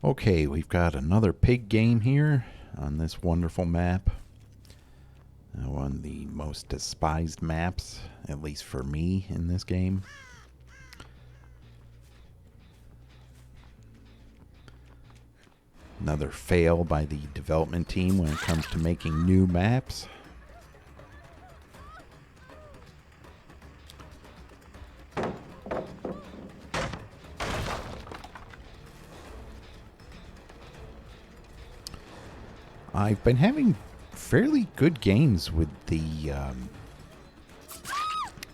Okay, we've got another pig game here on this wonderful map. One of the most despised maps, at least for me, in this game. Another fail by the development team when it comes to making new maps. I've been having fairly good games with the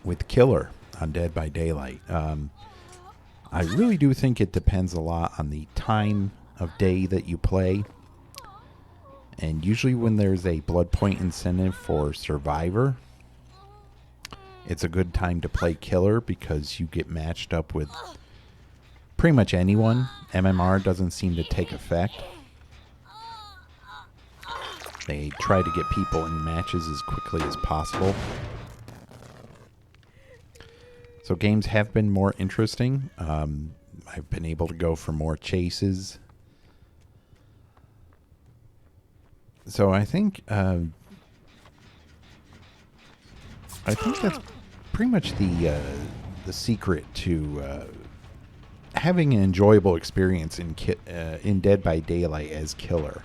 with Killer on Dead by Daylight. I really do think it depends a lot on the time of day that you play. And usually when there's a blood point incentive for Survivor, it's a good time to play Killer because you get matched up with pretty much anyone. MMR doesn't seem to take effect. They try to get people in matches as quickly as possible. So games have been more interesting. I've been able to go for more chases. So I think that's pretty much the secret to having an enjoyable experience in Dead by Daylight as Killer.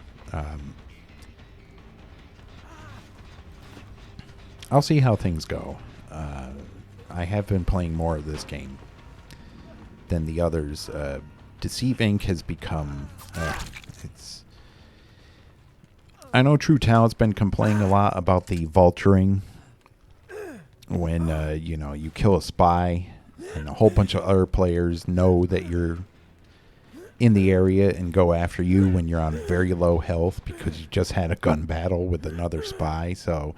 I'll see how things go. I have been playing more of this game than the others. Deceive Inc. has become... I know True Talent's been complaining a lot about the vulturing when, you kill a spy and a whole bunch of other players know that you're in the area and go after you when you're on very low health because you just had a gun battle with another spy. So...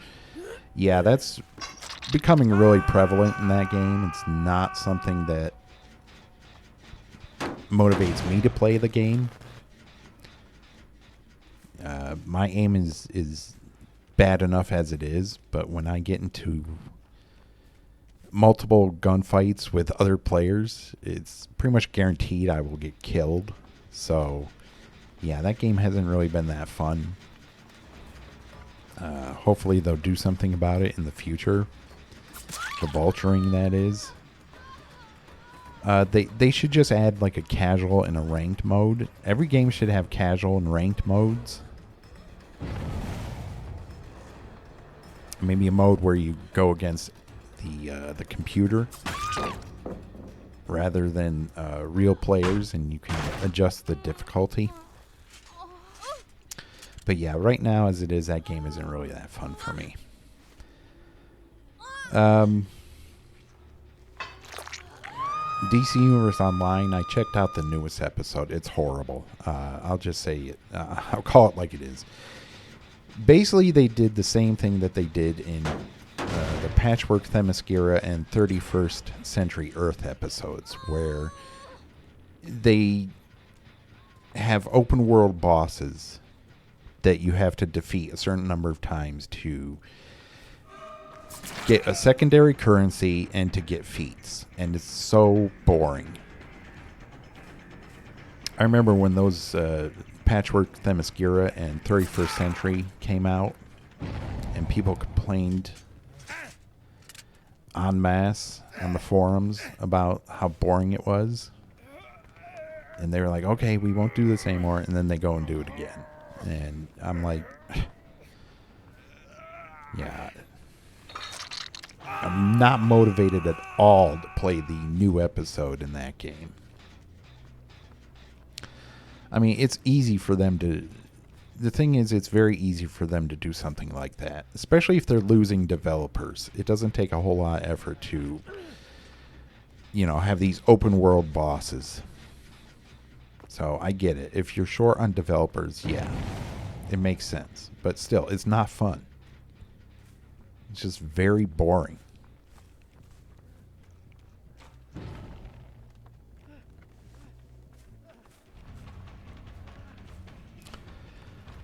yeah, that's becoming really prevalent in that game. It's not something that motivates me to play the game. My aim is bad enough as it is, but when I get into multiple gunfights with other players, it's pretty much guaranteed I will get killed. So, yeah, that game hasn't really been that fun. Hopefully they'll do something about it in the future. The vulturing, that is. They should just add like a casual and a ranked mode. Every game should have casual and ranked modes. Maybe a mode where you go against the computer rather than real players, and you can adjust the difficulty. But yeah, right now as it is, that game isn't really that fun for me. DC Universe Online, I checked out the newest episode. It's horrible. I'll just say it. I'll call it like it is. Basically, they did the same thing that they did in the Patchwork Themyscira and 31st Century Earth episodes, where they have open world bosses that you have to defeat a certain number of times to get a secondary currency and to get feats. And it's so boring. I remember when those Patchwork Themyscira and 31st Century came out, and people complained en masse on the forums about how boring it was. And they were like, okay, we won't do this anymore. And then they go and do it again. And I'm like, yeah, I'm not motivated at all to play the new episode in that game. I mean, it's easy for them to... the thing is, it's very easy for them to do something like that, especially if they're losing developers. It doesn't take a whole lot of effort to, have these open world bosses. So I get it. If you're short on developers, yeah, it makes sense. But still, it's not fun. It's just very boring.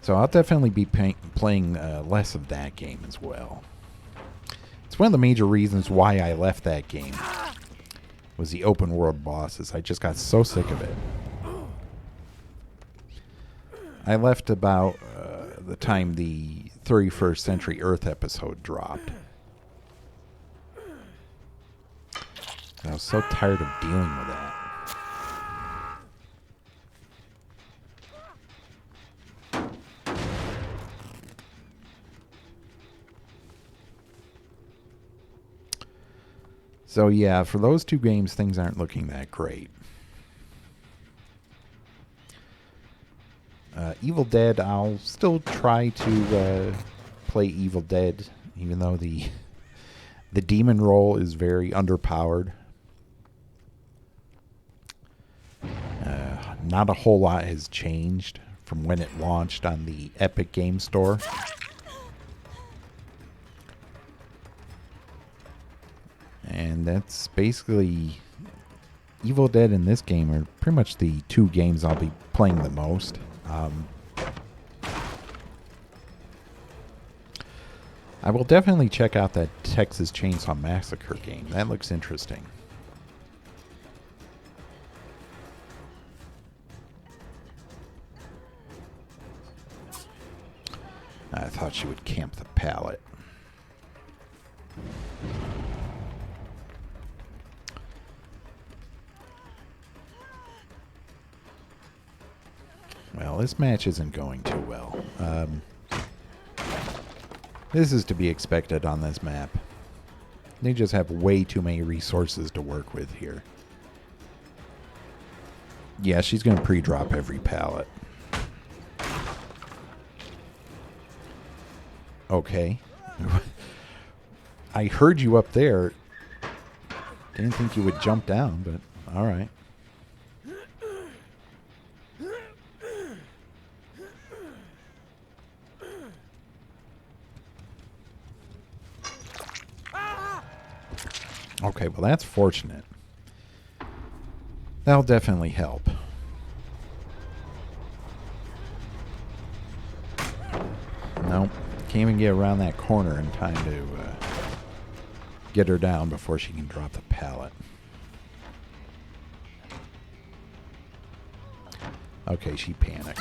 So I'll definitely be playing less of that game as well. It's one of the major reasons why I left that game, was the open world bosses. I just got so sick of it. I left about the time the 31st Century Earth episode dropped. I was so tired of dealing with that. So yeah, for those two games, things aren't looking that great. Evil Dead, I'll still try to play Evil Dead, even though the demon role is very underpowered. Not a whole lot has changed from when it launched on the Epic Game Store. And that's basically... Evil Dead and this game are pretty much the two games I'll be playing the most. I will definitely check out that Texas Chainsaw Massacre game. That looks interesting. I thought she would camp the pallet. Well, this match isn't going too well. This is to be expected on this map. They just have way too many resources to work with here. Yeah, she's going to pre-drop every pallet. Okay. I heard you up there. Didn't think you would jump down, but alright. Okay, well that's fortunate. That'll definitely help. Nope. Can't even get around that corner in time to get her down before she can drop the pallet. Okay, she panicked.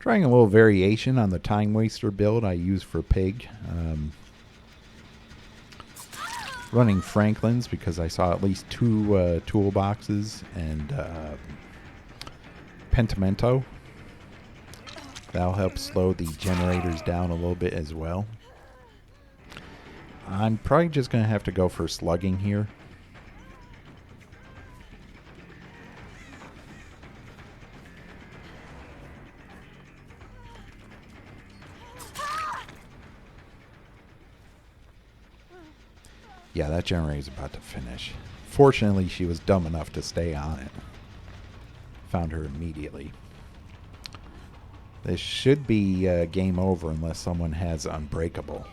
Trying a little variation on the Time Waster build I use for Pig. Running Franklin's because I saw at least two toolboxes and Pentimento. That'll help slow the generators down a little bit as well. I'm probably just going to have to go for slugging here. Yeah, that generator's about to finish. Fortunately, she was dumb enough to stay on it. Found her immediately. This should be game over unless someone has Unbreakable.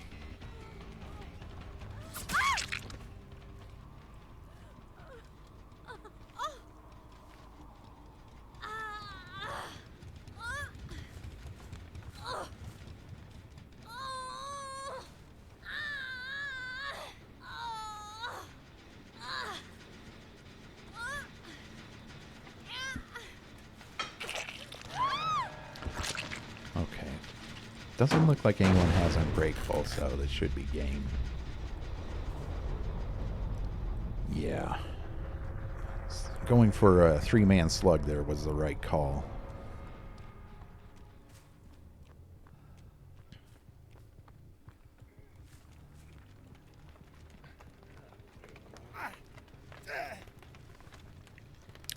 Doesn't look like anyone has Unbreakable, so this should be game. Yeah. Going for a three-man slug there was the right call.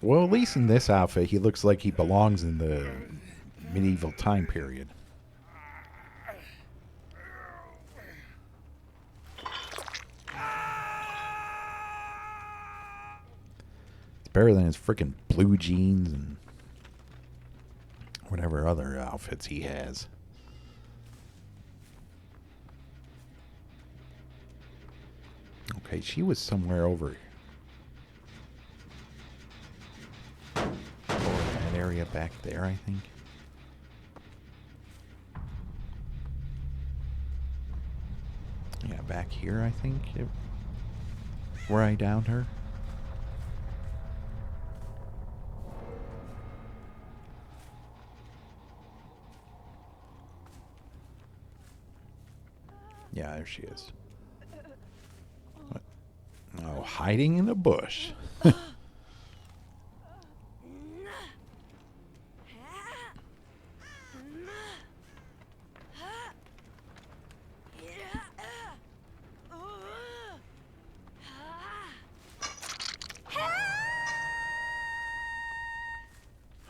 Well, at least in this outfit, he looks like he belongs in the medieval time period. Better than his freaking blue jeans and Whatever other outfits he has. Okay, she was somewhere over that area back there, I think. Yeah, back here, I think. Where I downed her. Yeah, there she is. What? Oh, hiding in a bush.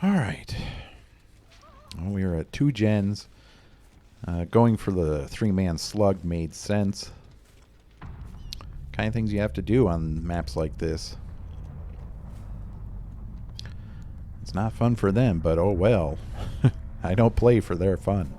All right. Well, we are at 2 gens. Going for the 3-man slug made sense. Kind of things you have to do on maps like this. It's not fun for them, but oh well. I don't play for their fun.